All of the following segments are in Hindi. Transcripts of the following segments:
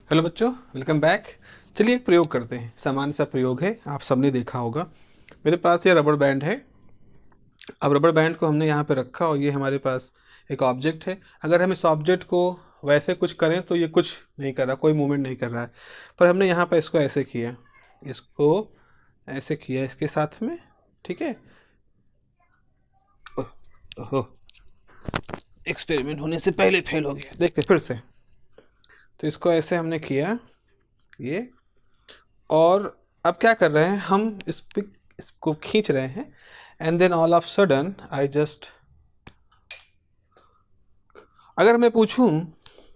हेलो बच्चों, वेलकम बैक। चलिए एक प्रयोग करते हैं। सामान्य सा प्रयोग है, आप सबने देखा होगा। मेरे पास ये रबड़ बैंड है। अब रबड़ बैंड को हमने यहाँ पे रखा और ये हमारे पास एक ऑब्जेक्ट है। अगर हम इस ऑब्जेक्ट को वैसे कुछ करें तो ये कुछ नहीं कर रहा, कोई मूवमेंट नहीं कर रहा है। पर हमने यहाँ पे इसको ऐसे किया, इसको ऐसे किया इसके साथ में, ठीक है। ओहो, एक्सपेरिमेंट होने से पहले फेल हो गया। देखते फिर से। तो इसको ऐसे हमने किया ये, और अब क्या कर रहे हैं हम, इसको खींच रहे हैं। And then all of sudden I just, अगर मैं पूछूं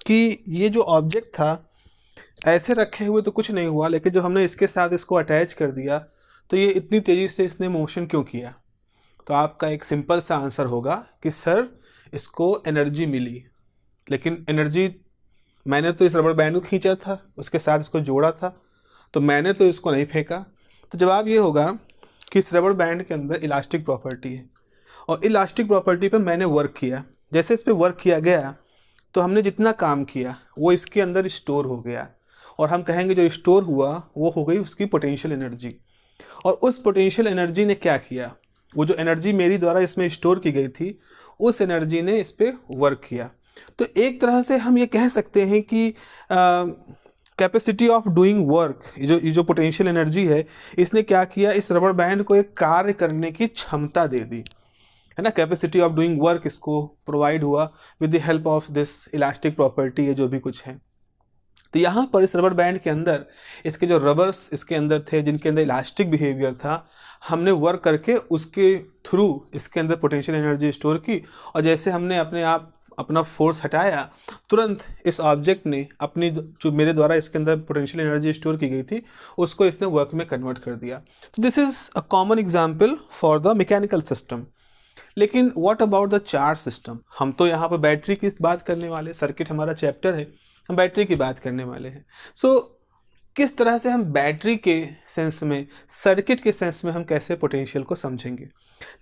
कि ये जो ऑब्जेक्ट था ऐसे रखे हुए तो कुछ नहीं हुआ, लेकिन जब हमने इसके साथ इसको अटैच कर दिया तो ये इतनी तेज़ी से इसने मोशन क्यों किया। तो आपका एक सिंपल सा आंसर होगा कि सर इसको एनर्जी मिली। लेकिन एनर्जी, मैंने तो इस रबड़ बैंड को खींचा था, उसके साथ इसको जोड़ा था, तो मैंने तो इसको नहीं फेंका। तो जवाब ये होगा कि इस रबड़ बैंड के अंदर इलास्टिक प्रॉपर्टी है, और इलास्टिक प्रॉपर्टी पे मैंने वर्क किया। जैसे इस पे वर्क किया गया तो हमने जितना काम किया वो इसके अंदर स्टोर हो गया, और हम कहेंगे जो स्टोर हुआ वो हो गई उसकी पोटेंशियल एनर्जी। और उस पोटेंशियल एनर्जी ने क्या किया, वो जो एनर्जी मेरी द्वारा इसमें स्टोर की गई थी, उस एनर्जी ने इस पर वर्क किया। तो एक तरह से हम ये कह सकते हैं कि कैपेसिटी ऑफ डूइंग वर्क, ये जो पोटेंशियल एनर्जी है, इसने क्या किया, इस रबड़ बैंड को एक कार्य करने की क्षमता दे दी, है ना। कैपेसिटी ऑफ डूइंग वर्क इसको प्रोवाइड हुआ with the help of this elastic property, ये जो भी कुछ है। तो यहाँ पर इस रबड़ बैंड के अंदर इसके जो रबर्स इसके अंदर थे, जिनके अंदर इलास्टिक बिहेवियर था, हमने वर्क करके उसके थ्रू इसके अंदर पोटेंशियल एनर्जी स्टोर की। और जैसे हमने अपना फोर्स हटाया, तुरंत इस ऑब्जेक्ट ने अपनी जो मेरे द्वारा इसके अंदर पोटेंशियल एनर्जी स्टोर की गई थी उसको इसने वर्क में कन्वर्ट कर दिया। तो this is a common example for the mechanical system. लेकिन what about the charge system? हम तो यहाँ पर बैटरी की बात करने वाले, सर्किट हमारा चैप्टर है, हम बैटरी की बात करने वाले हैं। सो किस तरह से हम बैटरी के सेंस में, सर्किट के सेंस में हम कैसे पोटेंशियल को समझेंगे।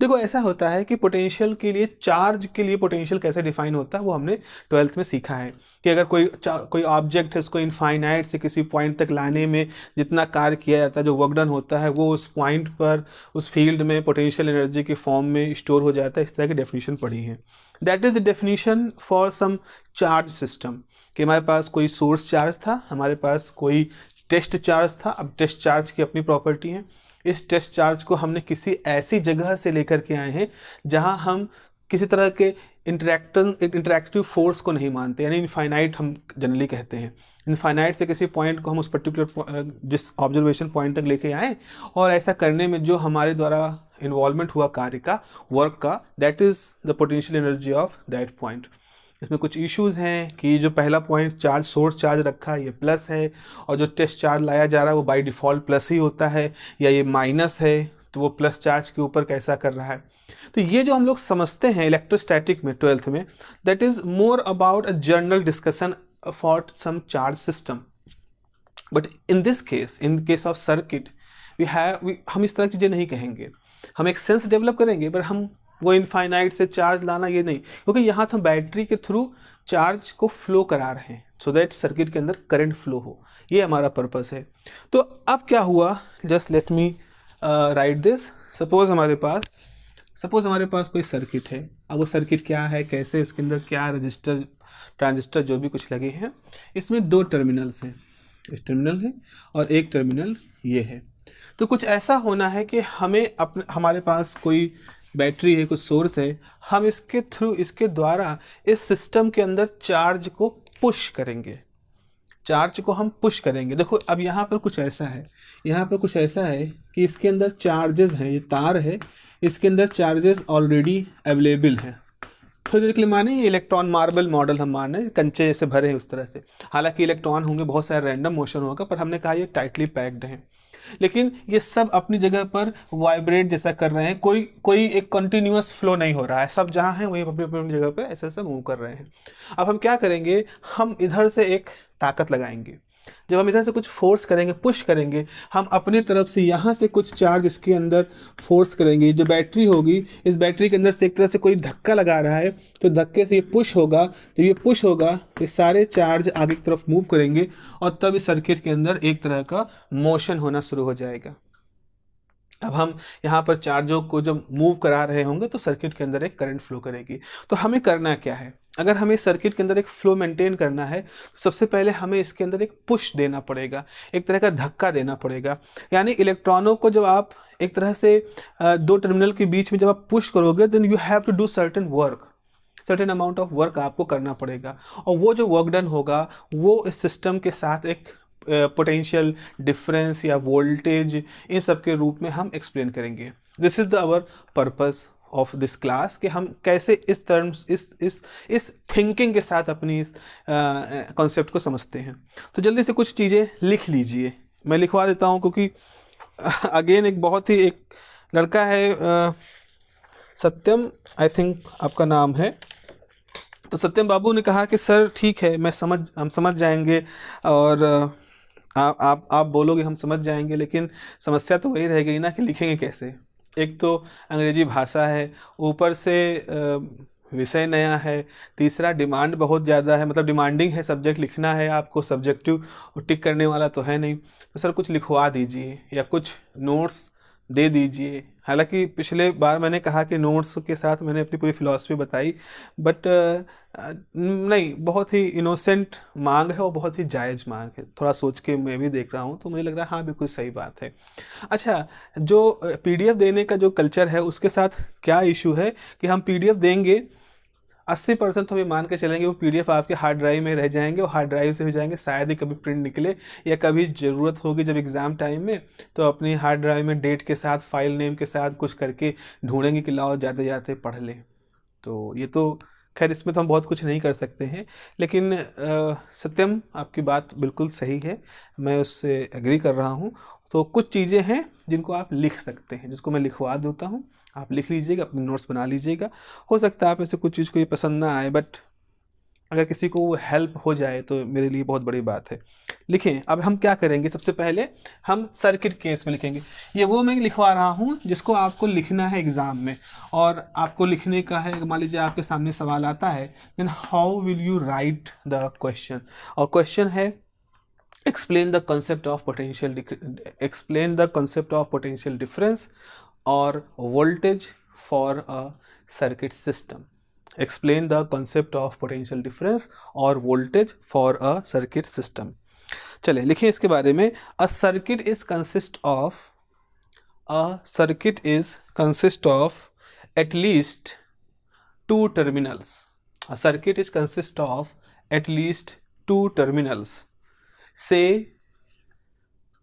देखो ऐसा होता है कि पोटेंशियल के लिए, चार्ज के लिए पोटेंशियल कैसे डिफाइन होता है वो हमने 12th में सीखा है कि अगर कोई ऑब्जेक्ट है, उसको इनफाइनाइट से किसी पॉइंट तक लाने में जितना कार्य किया जाता है, जो वर्क डन होता है, वो उस पॉइंट पर, उस फील्ड में पोटेंशियल एनर्जी के फॉर्म में स्टोर हो जाता है। इस तरह की डेफिनेशन पढ़ी है। That is the definition for some charge system, कि हमारे पास कोई सोर्स चार्ज था, हमारे पास कोई टेस्ट चार्ज था। अब टेस्ट चार्ज की अपनी प्रॉपर्टी है। इस टेस्ट चार्ज को हमने किसी ऐसी जगह से लेकर के आए हैं जहां हम किसी तरह के इंटरैक्टिव फोर्स को नहीं मानते, यानी इनफाइनाइट हम जनरली कहते हैं। इनफाइनाइट से किसी पॉइंट को हम उस पर्टिकुलर जिस ऑब्जर्वेशन पॉइंट तक लेके आए, और ऐसा करने में जो हमारे द्वारा इन्वॉल्वमेंट हुआ कार्य का, वर्क का, that is the potential energy of that point. इसमें कुछ इश्यूज हैं कि जो पहला पॉइंट चार्ज, सोर्स चार्ज रखा है, ये प्लस है, और जो टेस्ट चार्ज लाया जा रहा है वो बाय डिफ़ॉल्ट प्लस ही होता है, या ये माइनस है, तो वो प्लस चार्ज के ऊपर कैसा कर रहा है। तो ये जो हम लोग समझते हैं इलेक्ट्रोस्टैटिक में 12th में, that is more about a general discussion for some charge system. But in this case, in case of circuit, हम इस तरह की चीज़ें नहीं कहेंगे। हम एक सेंस डेवलप करेंगे, पर हम वो इनफाइनाइट से चार्ज लाना ये नहीं, क्योंकि यहाँ हम बैटरी के थ्रू चार्ज को फ्लो करा रहे हैं, सो दैट सर्किट के अंदर करंट फ्लो हो, ये हमारा पर्पस है। तो अब क्या हुआ, just let me right this. Suppose हमारे पास कोई सर्किट है। अब वो सर्किट क्या है, कैसे, उसके अंदर क्या रजिस्टर, ट्रांजिस्टर, जो भी कुछ लगे हैं। इसमें दो टर्मिनल्स हैं, इस टर्मिनल है और एक टर्मिनल ये है। तो कुछ ऐसा होना है कि हमारे पास कोई बैटरी है, कुछ सोर्स है, हम इसके थ्रू, इसके द्वारा इस सिस्टम के अंदर चार्ज को पुश करेंगे, चार्ज को हम पुश करेंगे। देखो अब यहाँ पर कुछ ऐसा है, यहाँ पर कुछ ऐसा है कि इसके अंदर चार्जेस हैं, ये तार है, इसके अंदर चार्जेस ऑलरेडी अवेलेबल हैं। थोड़ी देर के लिए माने ये इलेक्ट्रॉन मार्बल मॉडल हम मान रहे हैं, कंचे जैसे भरे हैं उस तरह से। हालांकि इलेक्ट्रॉन होंगे, बहुत सारे रैंडम मोशन होगा, पर हमने कहा ये टाइटली पैक्ड है। लेकिन ये सब अपनी जगह पर वाइब्रेट जैसा कर रहे हैं, कोई एक कंटिन्यूअस फ्लो नहीं हो रहा है, सब जहाँ हैं वही अपनी अपनी जगह पे ऐसे ऐसे मूव कर रहे हैं। अब हम क्या करेंगे, हम इधर से एक ताकत लगाएंगे, जब हम इधर से कुछ फोर्स करेंगे, पुश करेंगे, हम अपनी तरफ से यहाँ से कुछ चार्ज इसके अंदर फोर्स करेंगे। जो बैटरी होगी, इस बैटरी के अंदर से एक तरह से कोई धक्का लगा रहा है, तो धक्के से ये पुश होगा। जब ये पुश होगा तो सारे चार्ज आगे की तरफ मूव करेंगे और तब इस सर्किट के अंदर एक तरह का मोशन होना शुरू हो जाएगा। अब हम यहाँ पर चार्जों को जब मूव करा रहे होंगे तो सर्किट के अंदर एक करंट फ्लो करेगी। तो हमें करना क्या है, अगर हमें सर्किट के अंदर एक फ्लो मेंटेन करना है तो सबसे पहले हमें इसके अंदर एक पुश देना पड़ेगा, एक तरह का धक्का देना पड़ेगा। यानी इलेक्ट्रॉनों को जब आप एक तरह से दो टर्मिनल के बीच में जब आप पुश करोगे, then you have to do certain work, certain amount of work आपको करना पड़ेगा। और वो जो वर्क डन होगा वो इस सिस्टम के साथ एक पोटेंशियल डिफरेंस या वोल्टेज, इन सब के रूप में हम एक्सप्लेन करेंगे। This is the our purpose of this class, कि हम कैसे इस टर्म्स इस थिंकिंग के साथ अपनी इस कॉन्सेप्ट को समझते हैं। तो जल्दी से कुछ चीज़ें लिख लीजिए, मैं लिखवा देता हूँ, क्योंकि अगेन एक बहुत ही एक लड़का है सत्यम, आई थिंक आपका नाम है। तो सत्यम बाबू ने कहा कि सर ठीक है, हम समझ जाएंगे, और आप बोलोगे हम समझ जाएंगे, लेकिन समस्या तो वही रह गई ना कि लिखेंगे कैसे। एक तो अंग्रेजी भाषा है, ऊपर से विषय नया है, तीसरा डिमांड बहुत ज़्यादा है, मतलब डिमांडिंग है, सब्जेक्ट लिखना है आपको, सब्जेक्टिव टिक करने वाला तो है नहीं। तो सर कुछ लिखवा दीजिए या कुछ नोट्स दे दीजिए। हालांकि पिछले बार मैंने कहा कि नोट्स के साथ मैंने अपनी पूरी फिलॉसफी बताई, बट नहीं, बहुत ही इनोसेंट मांग है और बहुत ही जायज़ मांग है। थोड़ा सोच के मैं भी देख रहा हूँ तो मुझे लग रहा है हाँ बिल्कुल सही बात है। अच्छा, जो पीडीएफ देने का जो कल्चर है उसके साथ क्या इशू है कि हम पीडीएफ देंगे, 80% तो हमें मान के चलेंगे वो पीडीएफ आपके हार्ड ड्राइव में रह जाएंगे और हार्ड ड्राइव से हो जाएंगे, शायद ही कभी प्रिंट निकले, या कभी ज़रूरत होगी जब एग्ज़ाम टाइम में तो अपनी हार्ड ड्राइव में डेट के साथ, फाइल नेम के साथ कुछ करके ढूंढेंगे कि लाओ जाते जाते पढ़ लें। तो ये तो खैर इसमें तो हम बहुत कुछ नहीं कर सकते हैं, लेकिन सत्यम आपकी बात बिल्कुल सही है, मैं उससे एग्री कर रहा हूँ। तो कुछ चीज़ें हैं जिनको आप लिख सकते हैं, जिसको मैं लिखवा देता हूँ, आप लिख लीजिएगा, अपने नोट्स बना लीजिएगा। हो सकता है आप में से कुछ चीज़ को ये पसंद ना आए, बट अगर किसी को वो हेल्प हो जाए तो मेरे लिए बहुत बड़ी बात है। लिखें। अब हम क्या करेंगे, सबसे पहले हम सर्किट केस में लिखेंगे। ये वो मैं लिखवा रहा हूँ जिसको आपको लिखना है एग्ज़ाम में, और आपको लिखने का है, मान लीजिए आपके सामने सवाल आता है, then how will you write the question. और क्वेश्चन है explain the concept of potential difference or voltage for a circuit system. Explain the concept of potential difference or voltage for a circuit system. चलिए लिखिए इसके बारे में। A circuit is consist of at least two terminals. A circuit is consist of at least two terminals.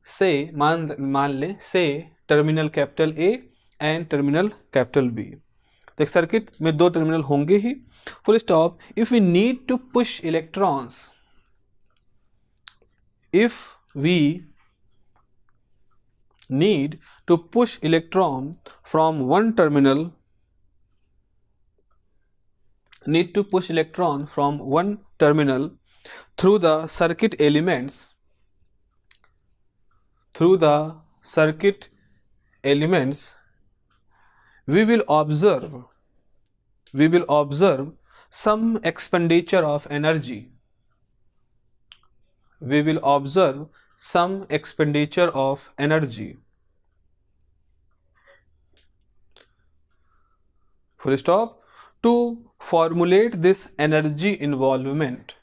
से मान लें से terminal capital A and terminal capital B. तो एक सर्किट में दो टर्मिनल होंगे ही, full stop. If we need to push electrons, if we need to push electron from one terminal, through the circuit elements, we will observe some expenditure of energy. Full stop. To formulate this energy involvement,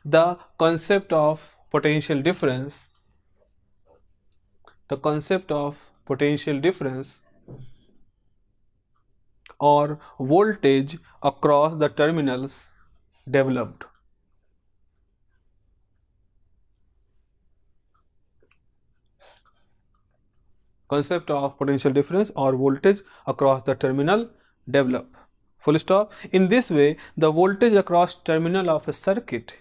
the concept of potential difference or voltage across the terminals developed. Concept of potential difference or voltage across the terminal develop. Full stop. In this way, the voltage across terminal of a circuit,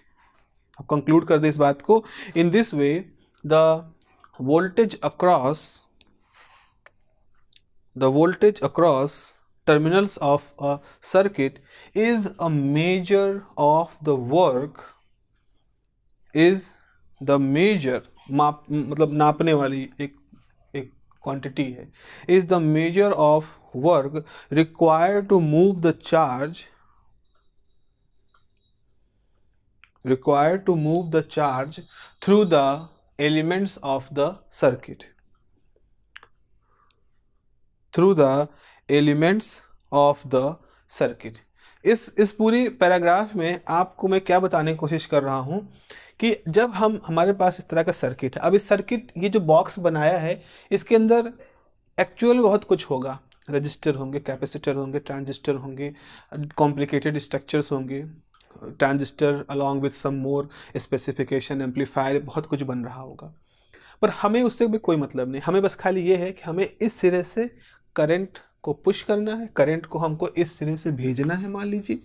अब conclude कर दे इस बात को, in this way the voltage across the voltage across terminals of a circuit is a measure of the work, is the measure, माप मतलब नापने वाली एक एक क्वांटिटी है, is the measure of work required to move the charge, required to move the charge through the elements of the circuit, through the elements of the circuit। इस पूरी पैराग्राफ में आपको मैं क्या बताने की कोशिश कर रहा हूँ कि जब हमारे पास इस तरह का सर्किट है, अब इस सर्किट, ये जो बॉक्स बनाया है, इसके अंदर एक्चुअल बहुत कुछ होगा, रजिस्टर होंगे, कैपेसिटर होंगे, ट्रांजिस्टर होंगे, कॉम्प्लिकेटेड स्ट्रक्चर्स होंगे, transistor along with some more specification, amplifier, बहुत कुछ बन रहा होगा। पर हमें उससे भी कोई मतलब नहीं, हमें बस खाली ये है कि हमें इस सिरे से करंट को पुश करना है, करंट को हमको इस सिरे से भेजना है मान लीजिए,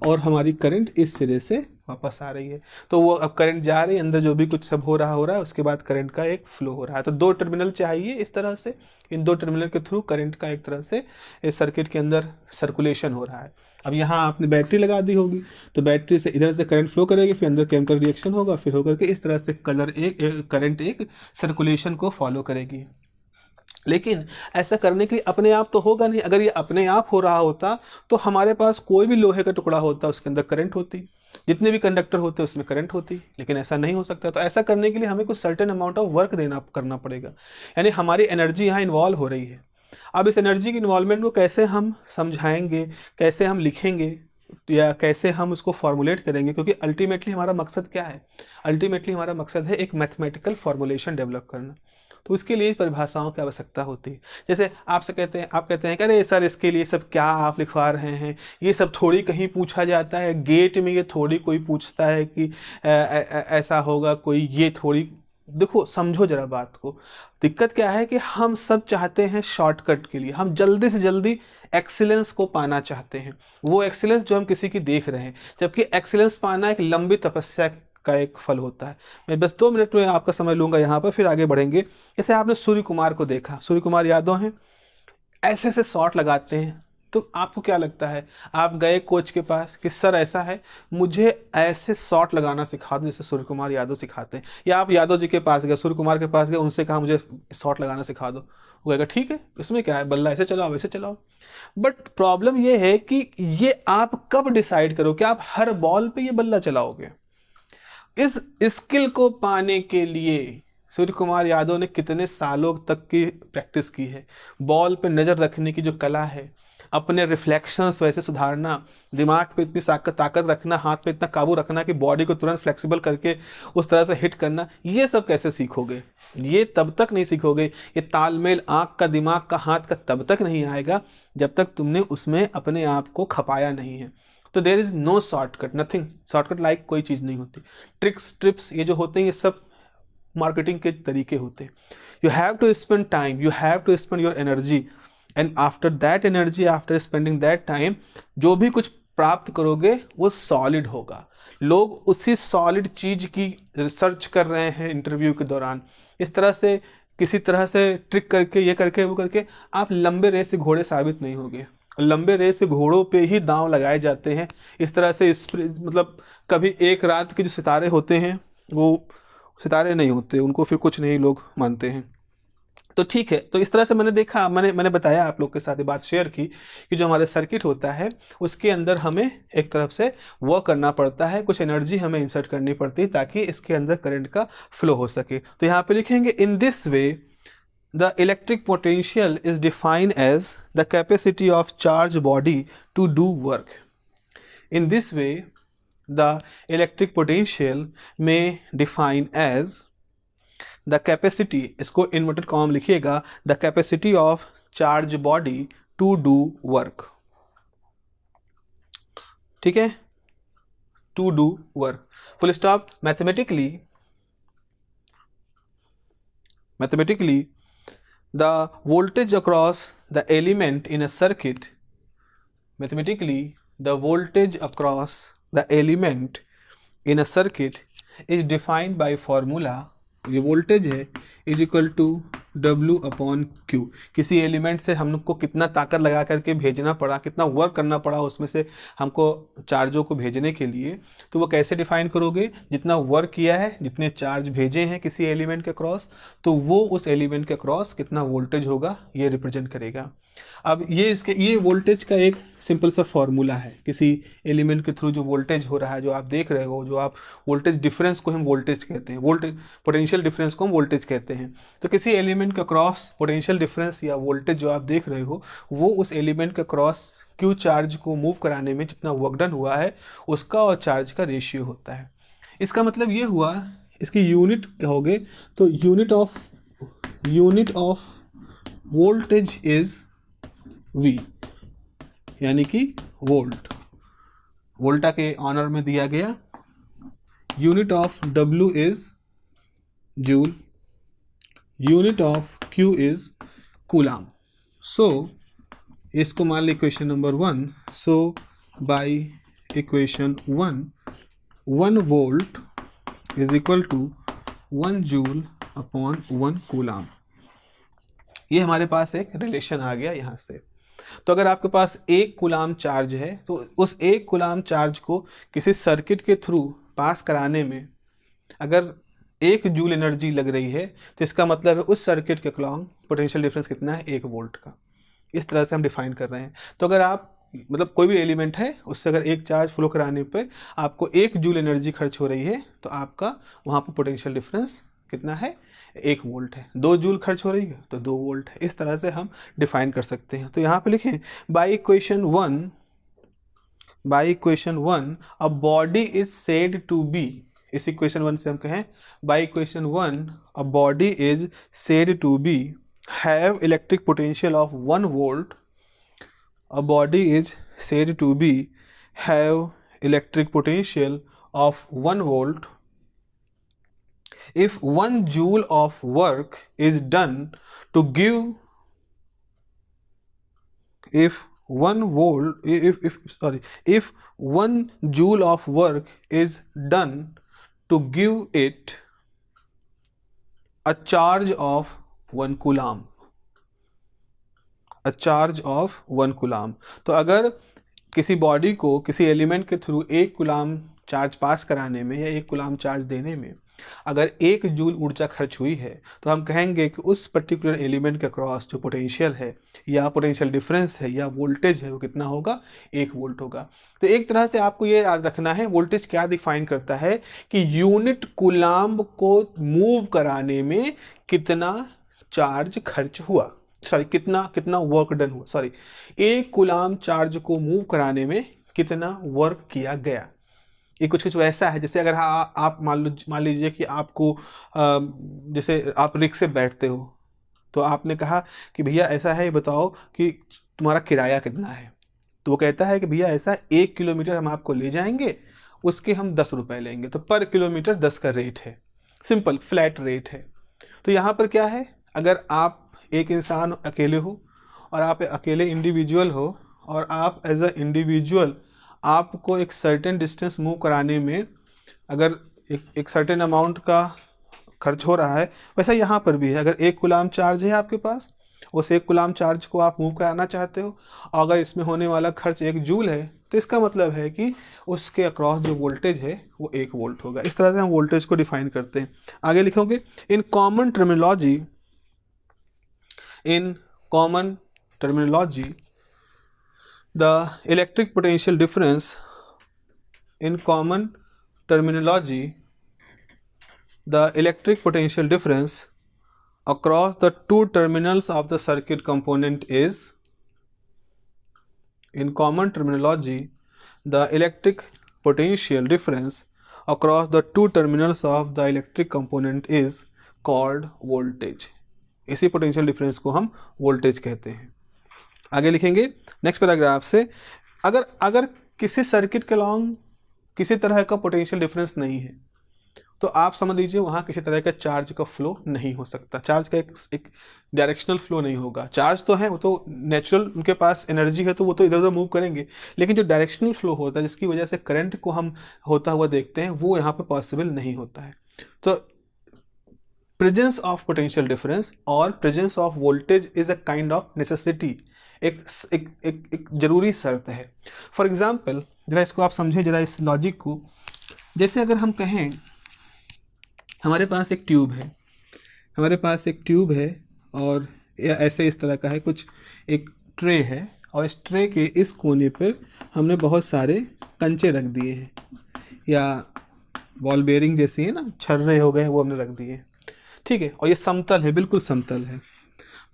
और हमारी करंट इस सिरे से वापस आ रही है। तो वो अब करंट जा रही है, अंदर जो भी कुछ सब हो रहा है, उसके बाद करंट का एक फ्लो हो रहा है। तो दो टर्मिनल चाहिए इस तरह से, इन दो टर्मिनल के थ्रू करंट का एक तरह से इस सर्किट के अंदर सर्कुलेशन हो रहा है। अब यहाँ आपने बैटरी लगा दी होगी, तो बैटरी से इधर से करंट फ्लो करेगी, फिर अंदर केमिकल रिएक्शन होगा, फिर होकर के इस तरह से करंट एक सर्कुलेशन को फॉलो करेगी। लेकिन ऐसा करने के लिए अपने आप तो होगा नहीं। अगर ये अपने आप हो रहा होता तो हमारे पास कोई भी लोहे का टुकड़ा होता, उसके अंदर करंट होती, जितने भी कंडक्टर होते उसमें करंट होती, लेकिन ऐसा नहीं हो सकता। तो ऐसा करने के लिए हमें कुछ सर्टेन अमाउंट ऑफ वर्क करना पड़ेगा, यानी हमारी एनर्जी यहाँ इन्वॉल्व हो रही है। अब इस एनर्जी के इन्वॉल्वमेंट को कैसे हम समझाएंगे, कैसे हम लिखेंगे, या कैसे हम उसको फॉर्मुलेट करेंगे, क्योंकि अल्टीमेटली हमारा मकसद क्या है? अल्टीमेटली हमारा मकसद है एक मैथमेटिकल फॉर्मुलेशन डेवलप करना। तो उसके लिए परिभाषाओं की आवश्यकता होती है। जैसे आपसे कहते हैं, आप कहते हैं कि अरे सर इसके लिए सब क्या आप लिखवा रहे हैं, ये सब थोड़ी कहीं पूछा जाता है, गेट में ये थोड़ी कोई पूछता है कि ऐसा होगा कोई, ये थोड़ी। देखो समझो जरा बात को, दिक्कत क्या है कि हम सब चाहते हैं शॉर्टकट के लिए, हम जल्दी से जल्दी एक्सीलेंस को पाना चाहते हैं, वो एक्सीलेंस जो हम किसी की देख रहे हैं, जबकि एक्सीलेंस पाना एक लंबी तपस्या का एक फल होता है। मैं बस 2 मिनट में आपका समय लूंगा यहाँ पर, फिर आगे बढ़ेंगे। जैसे आपने सूर्य कुमार को देखा, सूर्य कुमार यादव हैं, ऐसे ऐसे शॉट लगाते हैं, तो आपको क्या लगता है? आप गए कोच के पास कि सर ऐसा है, मुझे ऐसे शॉट लगाना सिखा दो जैसे सूर्य कुमार यादव सिखाते हैं, या आप यादव जी के पास गए, सूर्य कुमार के पास गए, उनसे कहा मुझे शॉट लगाना सिखा दो, वो कहेगा ठीक है, इसमें क्या है, बल्ला ऐसे चलाओ वैसे चलाओ। बट प्रॉब्लम ये है कि ये आप कब डिसाइड करो कि आप हर बॉल पे ये बल्ला चलाओगे? इस स्किल को पाने के लिए सूर्य कुमार यादव ने कितने सालों तक की प्रैक्टिस की है। बॉल पे नज़र रखने की जो कला है, अपने रिफ्लेक्शंस वैसे सुधारना, दिमाग पे इतनी ताकत रखना, हाथ पे इतना काबू रखना कि बॉडी को तुरंत फ्लेक्सिबल करके उस तरह से हिट करना, ये सब कैसे सीखोगे? ये तब तक नहीं सीखोगे, ये तालमेल आँख का, दिमाग का, हाथ का तब तक नहीं आएगा जब तक तुमने उसमें अपने आप को खपाया नहीं है। तो there is no shortcut, nothing shortcut like कोई चीज़ नहीं होती। ट्रिक्स, ट्रिप्स ये जो होते हैं, ये सब मार्केटिंग के तरीके होते हैं। You have to spend time, you have to spend your energy, and after that energy, after spending that time, जो भी कुछ प्राप्त करोगे वो सॉलिड होगा। लोग उसी सॉलिड चीज़ की रिसर्च कर रहे हैं इंटरव्यू के दौरान। इस तरह से किसी तरह से ट्रिक करके, ये करके, वो करके आप लंबे रेस से घोड़े साबित नहीं होगे। लंबे रेस से घोड़ों पे ही दांव लगाए जाते हैं। इस तरह से मतलब कभी एक रात के जो सितारे होते हैं वो सितारे नहीं होते, उनको फिर कुछ नहीं लोग मानते हैं। तो ठीक है, तो इस तरह से मैंने देखा, मैंने बताया आप लोग के साथ ये बात शेयर की कि जो हमारे सर्किट होता है उसके अंदर हमें एक तरफ से वर्क करना पड़ता है, कुछ एनर्जी हमें इंसर्ट करनी पड़ती है ताकि इसके अंदर करंट का फ्लो हो सके। तो यहाँ पे लिखेंगे in this way the electric potential is defined as the capacity of charged body to do work. In this way, the electric potential may define as the capacity, इसको inverted comma लिखिएगा, the capacity of charged body to do work. ठीक है, to do work, full stop. Mathematically the voltage across the element in a circuit, mathematically the voltage across the element in a circuit is defined by formula, ये voltage है is equal to W/Q। किसी एलिमेंट से हम लोग को कितना ताकत लगा करके भेजना पड़ा, कितना वर्क करना पड़ा उसमें से हमको चार्जों को भेजने के लिए, तो वो कैसे डिफाइन करोगे? जितना वर्क किया है, जितने चार्ज भेजे हैं किसी एलिमेंट के क्रॉस, तो वो उस एलिमेंट के क्रॉस कितना वोल्टेज होगा ये रिप्रेजेंट करेगा। अब ये वोल्टेज का एक सिंपल सा फॉर्मूला है। किसी एलिमेंट के थ्रू जो वोल्टेज हो रहा है, जो आप देख रहे हो, जो आप वोल्टेज डिफरेंस को हम वोल्टेज कहते हैं, वोल्टेज पोटेंशियल डिफरेंस को हम वोल्टेज कहते हैं। तो किसी एलिमेंट का क्रॉस पोटेंशियल डिफरेंस या वोल्टेज जो आप देख रहे हो, वो उस एलिमेंट का क्रॉस क्यू चार्ज को मूव कराने में जितना वर्क डन हुआ है उसका और चार्ज का रेशियो होता है। इसका मतलब ये हुआ, इसकी यूनिट कहोगे तो unit of voltage is V, यानी कि वोल्ट। वोल्टा के ऑनर में दिया गया। Unit of W is joule, unit of Q is coulomb. So इसको मान ली equation number 1। So by equation 1 volt is equal to 1 joule upon 1 coulomb. ये हमारे पास एक रिलेशन आ गया यहाँ से। तो अगर आपके पास 1 कूलाम चार्ज है, तो उस 1 कूलाम चार्ज को किसी सर्किट के थ्रू पास कराने में अगर 1 जूल एनर्जी लग रही है, तो इसका मतलब है उस सर्किट के अक्रॉस पोटेंशियल डिफरेंस कितना है? 1 वोल्ट का। इस तरह से हम डिफाइन कर रहे हैं। तो अगर आप मतलब कोई भी एलिमेंट है, उससे अगर एक चार्ज फ्लो कराने पर आपको 1 जूल एनर्जी खर्च हो रही है, तो आपका वहाँ पर पोटेंशियल डिफरेंस कितना है? 1 वोल्ट है। 2 जूल खर्च हो रही है तो 2 वोल्ट है। इस तरह से हम डिफाइन कर सकते हैं। तो यहाँ पे लिखें by equation 1 a body is said to be. इस इक्वेशन 1 से हम कहें by equation 1 a body is said to be have electric potential of 1 volt. A body is said to be have electric potential of 1 volt if 1 joule of work is done to give if 1 joule of work is done to give it a charge of 1 coulomb, a charge of 1 coulomb। तो अगर किसी बॉडी को किसी एलिमेंट के थ्रू 1 कूलाम चार्ज पास कराने में या 1 कूलाम चार्ज देने में अगर 1 जूल ऊर्जा खर्च हुई है, तो हम कहेंगे कि उस पर्टिकुलर एलिमेंट के क्रॉस जो पोटेंशियल है या पोटेंशियल डिफरेंस है या वोल्टेज है, वो कितना होगा? 1 वोल्ट होगा। तो एक तरह से आपको ये याद रखना है, वोल्टेज क्या डिफाइन करता है कि यूनिट कूलाम्ब को मूव कराने में कितना चार्ज खर्च हुआ, कितना वर्क डन हुआ, 1 कूलाम चार्ज को मूव कराने में कितना वर्क किया गया। ये कुछ वैसा है जैसे अगर आप मान लीजिए कि आपको जैसे आप रिक्शा से बैठते हो, तो आपने कहा कि भैया ऐसा है, बताओ कि तुम्हारा किराया कितना है। तो वो कहता है कि भैया ऐसा 1 किलोमीटर हम आपको ले जाएंगे, उसके हम 10 रुपये लेंगे। तो पर किलोमीटर 10 का रेट है, सिंपल फ्लैट रेट है। तो यहाँ पर क्या है, अगर आप एक इंसान अकेले हो और आप अकेले इंडिविजुअल हो और आप एज अ इंडिविजुअल आपको एक सर्टेन डिस्टेंस मूव कराने में अगर एक सर्टेन अमाउंट का खर्च हो रहा है, वैसा यहाँ पर भी है। अगर 1 कूलाम चार्ज है आपके पास, उस 1 कूलाम चार्ज को आप मूव कराना चाहते हो, और अगर इसमें होने वाला खर्च 1 जूल है, तो इसका मतलब है कि उसके अक्रॉस जो वोल्टेज है वो 1 वोल्ट होगा। इस तरह से हम वोल्टेज को डिफाइन करते हैं। आगे लिखोगे in common terminology the electric potential difference in common terminology the electric potential difference across the 2 terminals of the circuit component is in common terminology the electric potential difference across the 2 terminals of the electric component is called voltage। इसी पोटेंशियल डिफरेंस को हम वोल्टेज कहते हैं। आगे लिखेंगे नेक्स्ट पैराग्राफ से, अगर किसी सर्किट के अलॉन्ग किसी तरह का पोटेंशियल डिफरेंस नहीं है, तो आप समझ लीजिए वहाँ किसी तरह का चार्ज का फ्लो नहीं हो सकता। चार्ज का एक डायरेक्शनल फ्लो नहीं होगा। चार्ज तो है, वो तो नेचुरल, उनके पास एनर्जी है तो वो तो इधर उधर मूव करेंगे, लेकिन जो डायरेक्शनल फ्लो होता है जिसकी वजह से करंट को हम होता हुआ देखते हैं, वो यहाँ पे पॉसिबल नहीं होता है। तो प्रेजेंस ऑफ पोटेंशियल डिफरेंस और presence of voltage is a kind of necessity, एक जरूरी शर्त है। फॉर एग्जाम्पल, जरा इसको आप समझें, जरा इस लॉजिक को। जैसे अगर हम कहें हमारे पास एक ट्यूब है, हमारे पास एक ट्यूब है और ऐसे इस तरह का है कुछ, एक ट्रे है और इस ट्रे के इस कोने पर हमने बहुत सारे कंचे रख दिए हैं, या बॉल बेयरिंग जैसी है ना, छर्रे हो गए वो हमने रख दिए, ठीक है। और ये समतल है, बिल्कुल समतल है।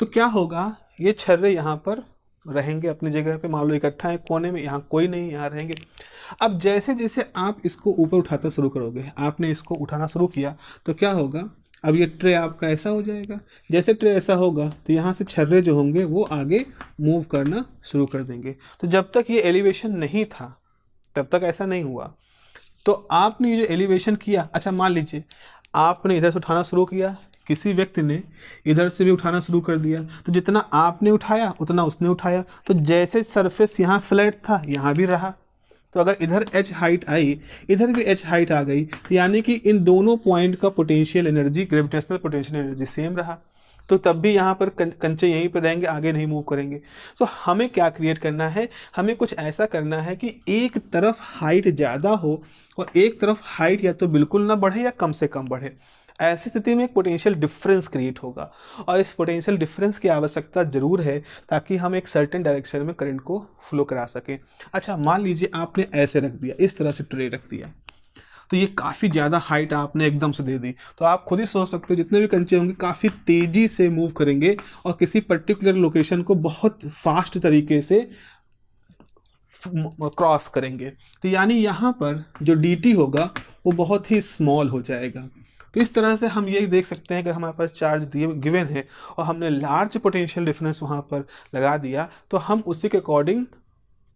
तो क्या होगा, ये छर्रे यहाँ पर रहेंगे अपनी जगह पे, मान लो इकट्ठा है कोने में, यहाँ कोई नहीं, यहाँ रहेंगे। अब जैसे जैसे आप इसको ऊपर उठाना शुरू करोगे, आपने इसको उठाना शुरू किया तो क्या होगा, अब ये ट्रे आपका ऐसा हो जाएगा। जैसे ट्रे ऐसा होगा तो यहाँ से छर्रे जो होंगे वो आगे मूव करना शुरू कर देंगे। तो जब तक ये एलिवेशन नहीं था तब तक ऐसा नहीं हुआ। तो आपने ये जो एलिवेशन किया, अच्छा मान लीजिए आपने इधर से उठाना शुरू किया, किसी व्यक्ति ने इधर से भी उठाना शुरू कर दिया, तो जितना आपने उठाया उतना उसने उठाया, तो जैसे सरफेस यहाँ फ्लैट था यहाँ भी रहा। तो अगर इधर h हाइट आई, इधर भी h हाइट आ गई, तो यानी कि इन दोनों पॉइंट का potential energy, gravitational potential energy same रहा। तो तब भी यहाँ पर कंचे यहीं पर रहेंगे, आगे नहीं मूव करेंगे। तो हमें क्या क्रिएट करना है, हमें कुछ ऐसा करना है कि एक तरफ हाइट ज़्यादा हो और एक तरफ हाइट या तो बिल्कुल ना बढ़े या कम से कम बढ़े। ऐसी स्थिति में एक पोटेंशियल डिफरेंस क्रिएट होगा और इस पोटेंशियल डिफरेंस की आवश्यकता जरूर है ताकि हम एक सर्टेन डायरेक्शन में करंट को फ्लो करा सकें। अच्छा मान लीजिए आपने ऐसे रख दिया, इस तरह से ट्रे रख दिया, तो ये काफ़ी ज़्यादा हाइट आपने एकदम से दे दी, तो आप खुद ही सोच सकते हो जितने भी कंचे होंगे काफ़ी तेज़ी से मूव करेंगे और किसी पर्टिकुलर लोकेशन को बहुत फास्ट तरीके से क्रॉस करेंगे। तो यानी यहाँ पर जो dt होगा वो बहुत ही स्मॉल हो जाएगा। तो इस तरह से हम ये देख सकते हैं कि हमारे पास चार्ज दिए गिवन है और हमने लार्ज पोटेंशियल डिफरेंस वहाँ पर लगा दिया, तो हम उसी के अकॉर्डिंग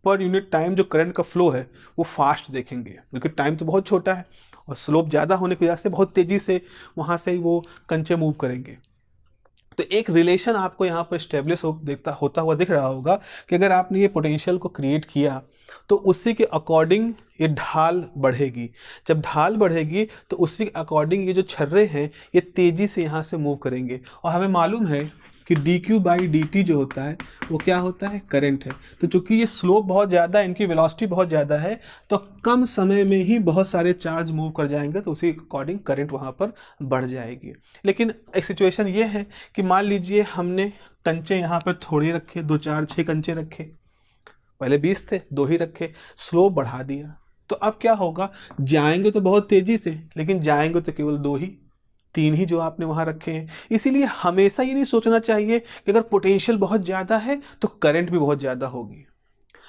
पर यूनिट टाइम जो करंट का फ्लो है वो फास्ट देखेंगे, क्योंकि टाइम तो बहुत छोटा है और स्लोप ज़्यादा होने की वजह से बहुत तेज़ी से वहाँ से वो कंचे मूव करेंगे। तो एक रिलेशन आपको यहाँ पर स्टेब्लिश होता हुआ दिख रहा होगा कि अगर आपने ये पोटेंशियल को क्रिएट किया तो उसी के अकॉर्डिंग ये ढाल बढ़ेगी। जब ढाल बढ़ेगी तो उसी के अकॉर्डिंग ये जो छर्रे हैं ये तेज़ी से यहाँ से मूव करेंगे। और हमें मालूम है कि dq/dt जो होता है वो क्या होता है, करंट है। तो चूंकि ये स्लोप बहुत ज़्यादा है, इनकी वेलोसिटी बहुत ज़्यादा है, तो कम समय में ही बहुत सारे चार्ज मूव कर जाएंगे, तो उसी अकॉर्डिंग करंट वहाँ पर बढ़ जाएगी। लेकिन एक सिचुएशन ये है कि मान लीजिए हमने कंचे यहाँ पर थोड़े रखे, 2 4 6 कंचे रखे, पहले 20 थे 2 ही रखे, स्लोप बढ़ा दिया, तो अब क्या होगा, जाएंगे तो बहुत तेज़ी से, लेकिन जाएंगे तो केवल 2 ही 3 ही जो आपने वहाँ रखे हैं। इसीलिए हमेशा ये नहीं सोचना चाहिए कि अगर पोटेंशियल बहुत ज़्यादा है तो करंट भी बहुत ज़्यादा होगी।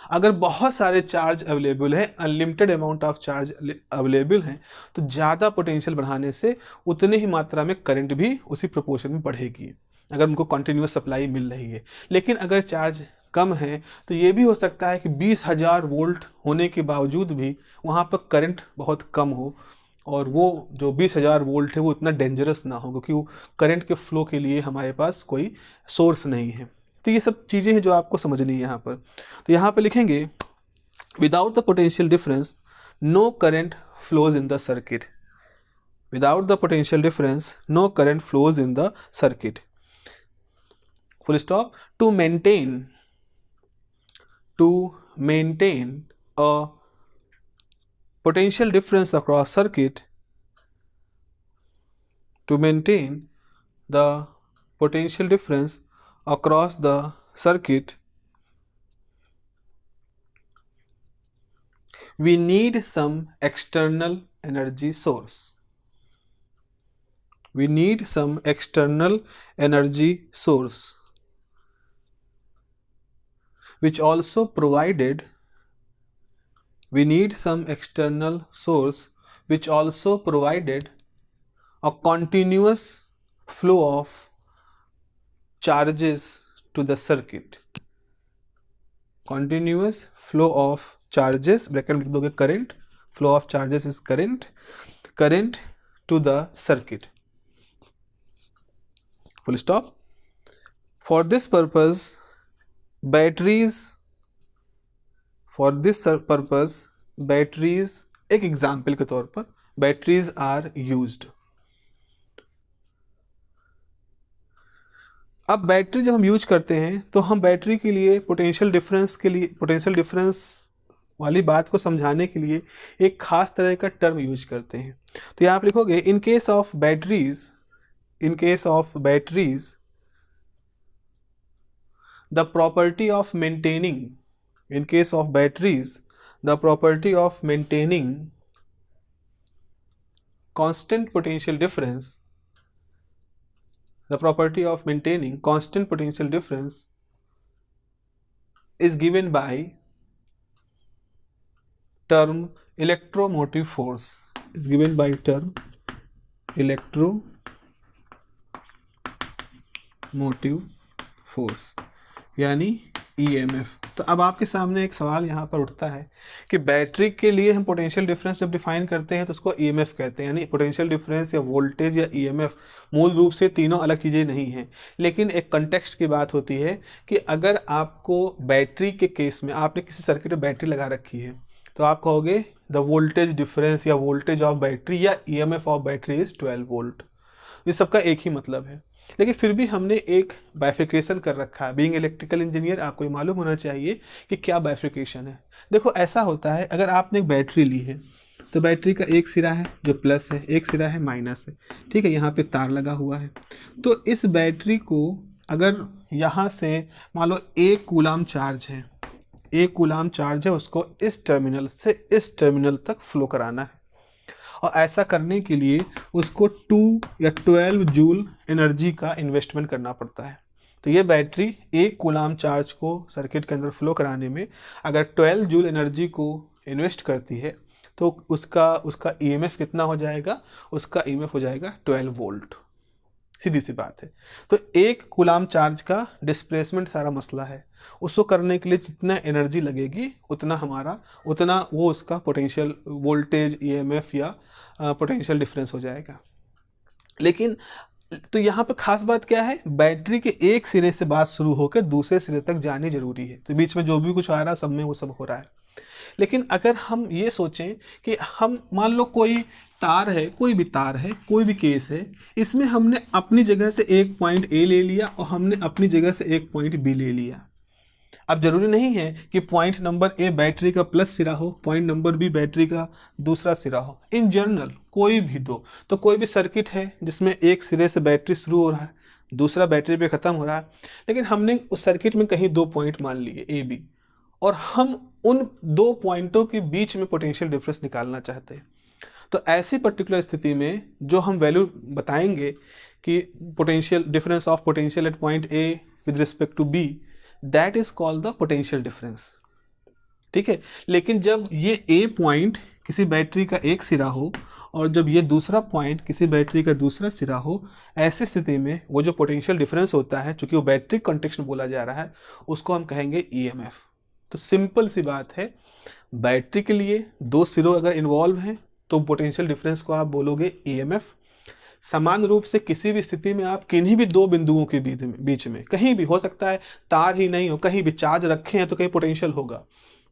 अगर बहुत सारे चार्ज अवेलेबल है, unlimited amount of charge available हैं, तो ज़्यादा पोटेंशियल बढ़ाने से उतने ही मात्रा में करंट भी उसी प्रोपोर्शन में बढ़ेगी, अगर उनको कंटिन्यूस सप्लाई मिल रही है। लेकिन अगर चार्ज कम है तो ये भी हो सकता है कि 20,000 वोल्ट होने के बावजूद भी वहाँ पर करंट बहुत कम हो और वो जो 20,000 वोल्ट है वो इतना डेंजरस ना हो, क्योंकि वो करंट के फ्लो के लिए हमारे पास कोई सोर्स नहीं है। तो ये सब चीज़ें हैं जो आपको समझनी है यहाँ पर। तो यहाँ पर लिखेंगे without the potential difference no current flows in the circuit. Without the potential difference no current flows in the circuit, full stop. To maintain a potential difference across circuit, to maintain the potential difference across the circuit, we need some external energy source. We need some external energy source which also provided, we need some external source which also provided a continuous flow of charges to the circuit. Continuous flow of charges, bracket में लिख दोगे current, flow of charges is current to the circuit, full stop. For this purpose batteries, एक एग्जाम्पल के तौर पर बैटरीज आर यूज्ड। अब बैटरी जब हम यूज करते हैं तो हम बैटरी के लिए पोटेंशियल डिफरेंस वाली बात को समझाने के लिए एक खास तरह का टर्म यूज करते हैं। तो यहाँ आप लिखोगे इन case of batteries the property of maintaining constant potential difference is given by term electromotive force, यानी EMF। तो अब आपके सामने एक सवाल यहाँ पर उठता है कि बैटरी के लिए हम पोटेंशियल डिफरेंस जब डिफाइन करते हैं तो उसको EMF कहते हैं, यानी पोटेंशियल डिफरेंस या वोल्टेज या EMF मूल रूप से तीनों अलग चीज़ें नहीं हैं, लेकिन एक कंटेक्स्ट की बात होती है कि अगर आपको बैटरी के केस में आपने किसी सर्किट में बैटरी लगा रखी है तो आप कहोगे द वोल्टेज डिफरेंस या वोल्टेज ऑफ बैटरी या EMF of battery is 12 volt. इस सबका एक ही मतलब है, लेकिन फिर भी हमने एक बाइफिकेशन कर रखा है। बीइंग इलेक्ट्रिकल इंजीनियर आपको ये मालूम होना चाहिए कि क्या बाइफिकेशन है। देखो ऐसा होता है, अगर आपने एक बैटरी ली है तो बैटरी का एक सिरा है जो प्लस है, एक सिरा है माइनस है, ठीक है, यहाँ पे तार लगा हुआ है। तो इस बैटरी को अगर यहाँ से मान लो 1 कूलाम चार्ज है, उसको इस टर्मिनल से इस टर्मिनल तक फ्लो कराना है, और ऐसा करने के लिए उसको 2 या 12 जूल एनर्जी का इन्वेस्टमेंट करना पड़ता है। तो ये बैटरी 1 कूलाम चार्ज को सर्किट के अंदर फ्लो कराने में अगर 12 जूल एनर्जी को इन्वेस्ट करती है तो उसका EMF कितना हो जाएगा? उसका EMF हो जाएगा 12 वोल्ट। सीधी सी बात है। तो 1 कूलाम चार्ज का डिस्प्लेसमेंट सारा मसला है, उसको करने के लिए जितना एनर्जी लगेगी उतना वो उसका पोटेंशियल वोल्टेज EMF या पोटेंशियल डिफरेंस हो जाएगा। लेकिन तो यहाँ पे खास बात क्या है, बैटरी के एक सिरे से बात शुरू होकर दूसरे सिरे तक जानी जरूरी है। तो बीच में जो भी कुछ आ रहा है सब में वो सब हो रहा है। लेकिन अगर हम ये सोचें कि हम मान लो कोई तार है, कोई भी केस है, इसमें हमने अपनी जगह से एक पॉइंट A ले लिया और हमने अपनी जगह से एक पॉइंट B ले लिया। अब जरूरी नहीं है कि पॉइंट नंबर A बैटरी का प्लस सिरा हो, पॉइंट नंबर B बैटरी का दूसरा सिरा हो। इन जनरल कोई भी सर्किट है जिसमें एक सिरे से बैटरी शुरू हो रहा है, दूसरा बैटरी पे ख़त्म हो रहा है, लेकिन हमने उस सर्किट में कहीं 2 पॉइंट मान लिए A B, और हम उन 2 पॉइंटों के बीच में पोटेंशियल डिफरेंस निकालना चाहते हैं। तो ऐसी पर्टिकुलर स्थिति में जो हम वैल्यू बताएंगे कि potential difference of potential at point A with respect to B, that is called the potential difference. ठीक है, लेकिन जब ये A पॉइंट किसी बैटरी का एक सिरा हो और जब ये दूसरा पॉइंट किसी बैटरी का दूसरा सिरा हो, ऐसी स्थिति में वो जो पोटेंशियल डिफरेंस होता है, चूंकि वो बैटरी कॉन्टेक्स्ट में बोला जा रहा है, उसको हम कहेंगे EMF। तो सिंपल सी बात है, बैटरी के लिए 2 सिरों अगर इन्वॉल्व हैं तो पोटेंशियल डिफरेंस को आप बोलोगे EMF। समान रूप से किसी भी स्थिति में आप किन्हीं भी 2 बिंदुओं के बीच में कहीं भी हो सकता है, तार ही नहीं हो, कहीं भी चार्ज रखे हैं तो कहीं पोटेंशियल होगा।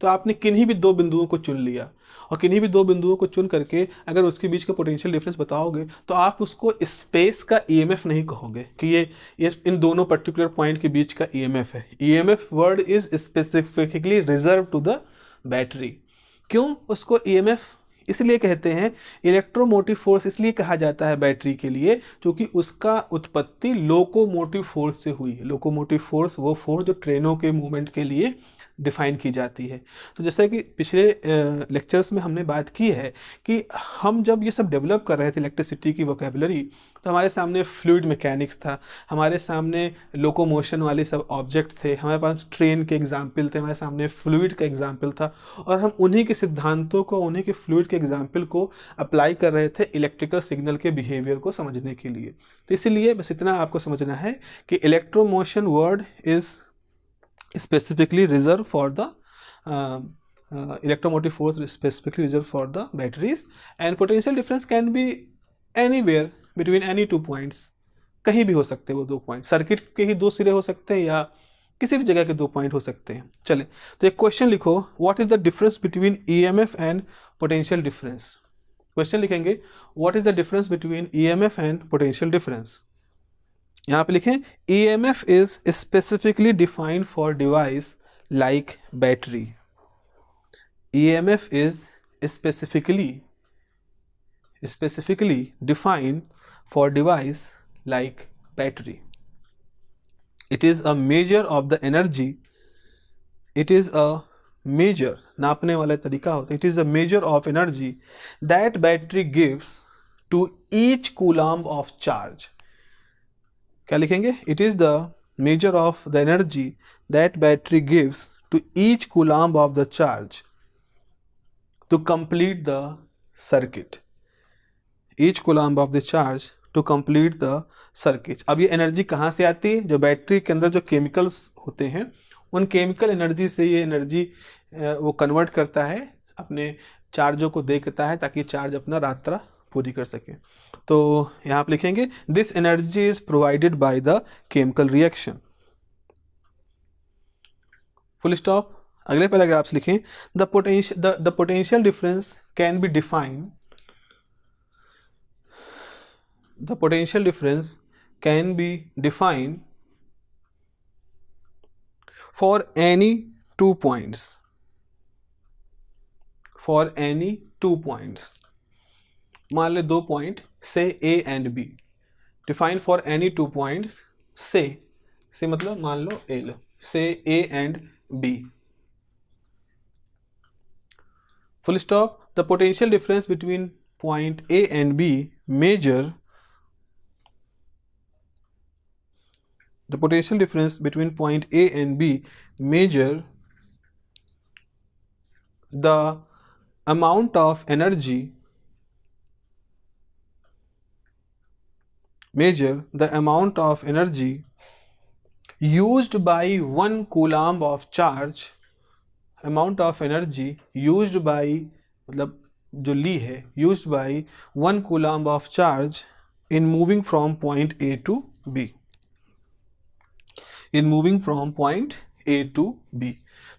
तो आपने किन्हीं भी 2 बिंदुओं को चुन लिया और किन्हीं भी 2 बिंदुओं को चुन करके अगर उसके बीच का पोटेंशियल डिफरेंस बताओगे तो आप उसको स्पेस का EMF नहीं कहोगे कि ये इन दोनों पर्टिकुलर पॉइंट के बीच का EMF है। EMF word is specifically reserve to the battery. क्यों उसको EMF इसलिए कहते हैं, इलेक्ट्रोमोटिव फोर्स इसलिए कहा जाता है बैटरी के लिए क्योंकि उसका उत्पत्ति लोकोमोटिव फोर्स से हुई है। लोकोमोटिव फोर्स वो फोर्स जो ट्रेनों के मूवमेंट के लिए डिफाइन की जाती है। तो जैसा कि पिछले लेक्चर्स में हमने बात की है कि हम जब ये सब डेवलप कर रहे थे इलेक्ट्रिसिटी की वोकैबुलरी, तो हमारे सामने फ्लूइड मैकेनिक्स था, हमारे सामने लोकोमोशन वाले सब ऑब्जेक्ट थे, हमारे पास ट्रेन के एग्जाम्पल थे, हमारे सामने फ्लूइड का एग्जाम्पल था, और हम उन्हीं के सिद्धांतों को, उन्हीं के फ्लूइड के एग्जाम्पल को अप्लाई कर रहे थे इलेक्ट्रिकल सिग्नल के बिहेवियर को समझने के लिए। तो इसीलिए बस इतना आपको समझना है कि electromotive word is specifically reserved for the electromotive force specifically reserved for the batteries, and potential difference can be anywhere between any 2 points। कहीं भी हो सकते हैं वो 2 पॉइंट, सर्किट के ही 2 सिरे हो सकते हैं या किसी भी जगह के 2 पॉइंट हो सकते हैं। चले तो एक क्वेश्चन लिखो, what is the difference between EMF and potential difference. Question लिखेंगे, what is the difference between EMF and potential difference. यहाँ पे लिखें EMF is specifically defined for device like battery. EMF is specifically defined for device like battery. It is a measure of the energy. It is a measure, नापने वाला तरीका होता है। It is a measure of energy that battery gives to each coulomb of charge. क्या लिखेंगे? It is the measure of the energy that battery gives to each coulomb of the charge to complete the circuit. Each coulomb of the charge to complete the circuit. अब ये एनर्जी कहाँ से आती है? जो बैटरी के अंदर जो केमिकल्स होते हैं उन केमिकल एनर्जी से ये एनर्जी वो कन्वर्ट करता है, अपने चार्जों को देखता है ताकि चार्ज अपना रात्रा पूरी कर सके। तो यहाँ आप लिखेंगे this energy is provided by the chemical reaction. Full stop. अगले पैराग्राफ्स लिखें the potential difference can be defined. The potential difference can be defined for any 2 points. For any 2 points, मान ले 2 पॉइंट से A and B। Define for any 2 points से मतलब मान लो A लो, से A and B। Full stop. The potential difference between point A and B measure the potential difference between point A and B measure the amount of energy used by 1 coulomb of charge। Amount of energy used by मतलब जो ली है used by 1 coulomb of charge in moving from point A to B। In moving from point A to B।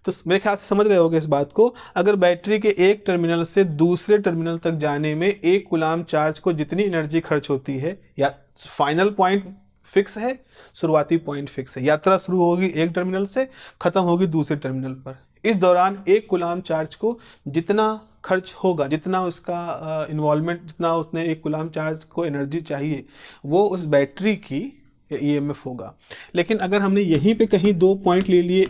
तो मेरे ख्याल से समझ रहे होगे इस बात को। अगर बैटरी के एक टर्मिनल से दूसरे टर्मिनल तक जाने में 1 कूलम्ब चार्ज को जितनी एनर्जी खर्च होती है, या फाइनल पॉइंट फिक्स है, शुरुआती पॉइंट फिक्स है, यात्रा शुरू होगी एक टर्मिनल से, खत्म होगी दूसरे टर्मिनल पर। इस दौरान 1 कूलम्ब चार्ज को जितना खर्च होगा, जितना उसका इन्वॉल्वमेंट, जितना उसने 1 कूलम्ब चार्ज को एनर्जी चाहिए, वो उस बैटरी की EMF होगा। लेकिन अगर हमने यहीं पे कहीं 2 पॉइंट ले लिए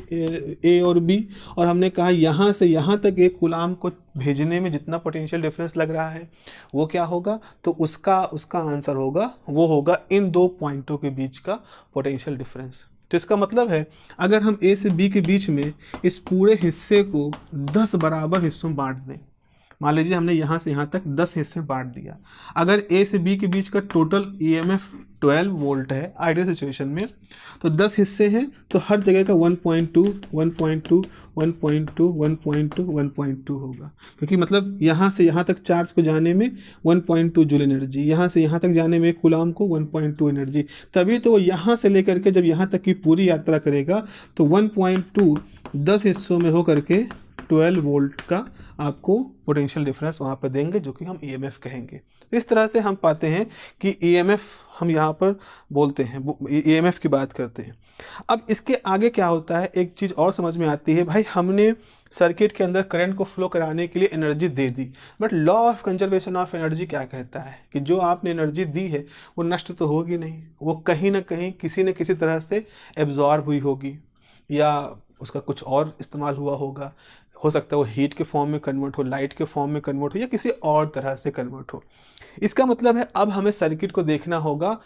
A और B और हमने कहा यहाँ से यहाँ तक 1 कूलम्ब को भेजने में जितना पोटेंशियल डिफरेंस लग रहा है वो क्या होगा, तो उसका आंसर होगा, वो होगा इन 2 पॉइंटों के बीच का पोटेंशियल डिफरेंस। तो इसका मतलब है अगर हम A से B के बीच में इस पूरे हिस्से को 10 बराबर हिस्सों में बांट दें, मान लीजिए हमने यहाँ से यहाँ तक 10 हिस्से में बांट दिया, अगर A से B के बीच का टोटल EMF 12 वोल्ट है आइडियल सिचुएशन में, तो 10 हिस्से हैं तो हर जगह का 1.2 1.2 1.2 1.2 1.2 होगा, क्योंकि मतलब यहाँ से यहाँ तक चार्ज को जाने में 1.2 जूल एनर्जी, यहाँ से यहाँ तक जाने में 1 कूलम्ब को 1.2 एनर्जी, तभी तो वो यहाँ से लेकर के जब यहाँ तक की पूरी यात्रा करेगा तो 1.2 10 हिस्सों में हो करके 12 वोल्ट का आपको पोटेंशियल डिफरेंस वहाँ पर देंगे, जो कि हम EMF कहेंगे। इस तरह से हम पाते हैं कि EMF हम यहाँ पर बोलते हैं, EMF की बात करते हैं। अब इसके आगे क्या होता है, एक चीज़ और समझ में आती है, भाई हमने सर्किट के अंदर करंट को फ्लो कराने के लिए energy they the, but law of conservation of energy क्या कहता है कि जो आपने एनर्जी दी है वो नष्ट तो होगी नहीं, वो कहीं ना कहीं किसी न किसी तरह से एब्जॉर्ब हुई होगी, या उसका कुछ और इस्तेमाल हुआ होगा। हो सकता है वो हीट के फॉर्म में कन्वर्ट हो, लाइट के फॉर्म में कन्वर्ट हो, या किसी और तरह से कन्वर्ट हो। इसका मतलब है अब हमें सर्किट को देखना होगा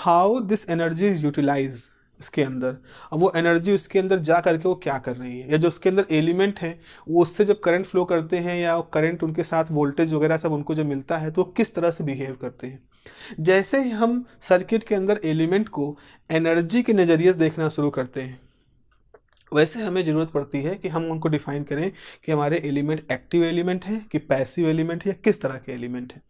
how this energy is utilise इसके अंदर। अब वो एनर्जी उसके अंदर जा करके वो क्या कर रही है, या जो उसके अंदर एलिमेंट है वो उससे जब करंट फ्लो करते हैं या करंट उनके साथ वोल्टेज वगैरह सब उनको जब मिलता है तो वो किस तरह से बिहेव करते हैं। जैसे ही हम सर्किट के अंदर एलिमेंट को एनर्जी के नज़रिए से देखना शुरू करते हैं, वैसे हमें ज़रूरत पड़ती है कि हम उनको डिफाइन करें कि हमारे एलिमेंट एक्टिव एलिमेंट हैं कि पैसिव एलिमेंट है, या किस तरह के एलिमेंट हैं।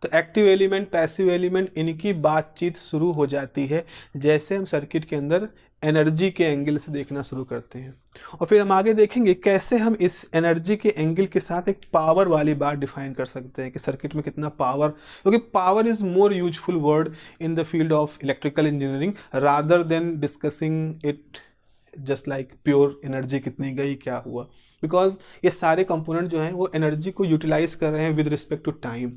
तो एक्टिव एलिमेंट, पैसिव एलिमेंट, इनकी बातचीत शुरू हो जाती है जैसे हम सर्किट के अंदर एनर्जी के एंगल से देखना शुरू करते हैं, और फिर हम आगे देखेंगे कैसे हम इस एनर्जी के एंगल के साथ एक पावर वाली बात डिफाइन कर सकते हैं कि सर्किट में कितना पावर, क्योंकि power is more useful word in the field of electrical engineering rather than discussing it just like pure energy कितनी गई क्या हुआ, बिकॉज ये सारे कंपोनेंट जो हैं वो एनर्जी को यूटिलाइज कर रहे हैं विद रिस्पेक्ट टू टाइम।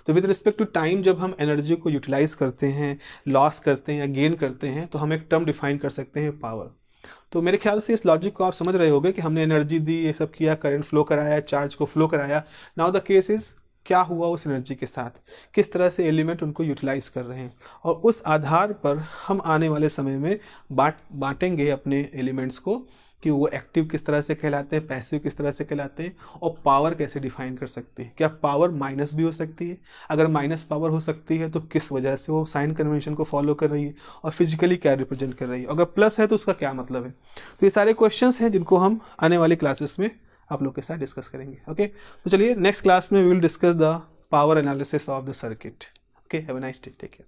तो विद रिस्पेक्ट टू टाइम जब हम एनर्जी को यूटिलाइज करते हैं, लॉस करते हैं या गेन करते हैं, तो हम एक टर्म डिफाइन कर सकते हैं पावर। तो मेरे ख्याल से इस लॉजिक को आप समझ रहे होंगे कि हमने एनर्जी दी, ये सब किया, करंट फ्लो कराया, चार्ज को फ्लो कराया। नाउ द केस इज़ क्या हुआ उस एनर्जी के साथ, किस तरह से एलिमेंट उनको यूटिलाइज कर रहे हैं, और उस आधार पर हम आने वाले समय में बांटेंगे अपने एलिमेंट्स को कि वो एक्टिव किस तरह से कहलाते हैं, पैसिव किस तरह से कहलाते हैं, और पावर कैसे डिफाइन कर सकते हैं। क्या पावर माइनस भी हो सकती है? अगर माइनस पावर हो सकती है तो किस वजह से वो साइन कन्वेंशन को फॉलो कर रही है, और फिजिकली क्या रिप्रेजेंट कर रही है, अगर प्लस है तो उसका क्या मतलब है। तो ये सारे क्वेश्चंस हैं जिनको हम आने वाली क्लासेस में आप लोग के साथ डिस्कस करेंगे। ओके, तो चलिए नेक्स्ट क्लास में we will discuss the power analysis of the circuit. Okay, have a nice day, take care.